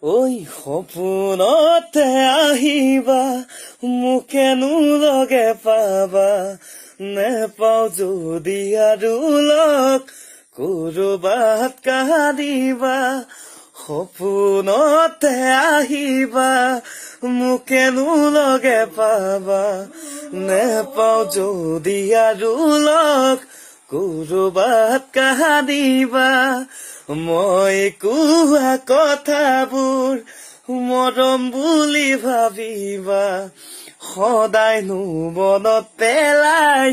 ঐ সপোনতে আহিবা মোকেনো লগে পাবা নেপাও যদি আৰু লগ কৰবাত কান্দিবা সপোনতে আহিবা মোকেনো লগে পাবা নেপাও যদি আৰু লগ কৰবাত কান্দিবা মই কোৱা কথাবোৰ মৰম বুলি ভাবিবা সদায়নো মনত পেলাই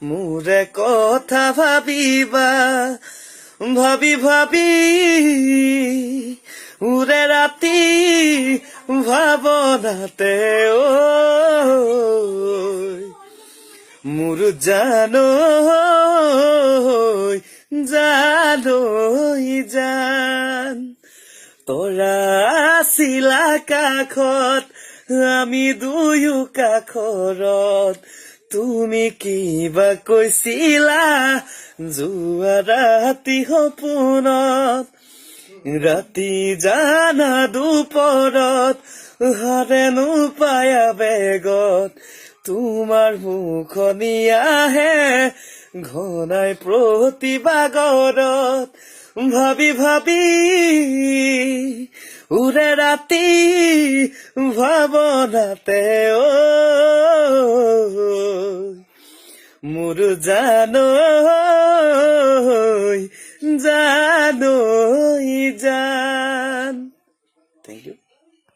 মোৰে কথা ভাবিবা ভাবি ভাবি উৰে ৰাতি ভাৱনাতে মোৰ জানৈ জান তৰা আছিলা কাষত আমি দুয়ো কাষৰত তুমি কিবা কৈছিলা যোৱা ৰাতি সপোনত ৰাতি জানা দুপৰত হাতেনো পায়া বেগত তোমাৰ মুখনি আহে ঘনাই প্ৰতিবাগৰত ভাবি ভাবি উৰে ৰাতি ভাৱনাতে মোৰ জানৈ জান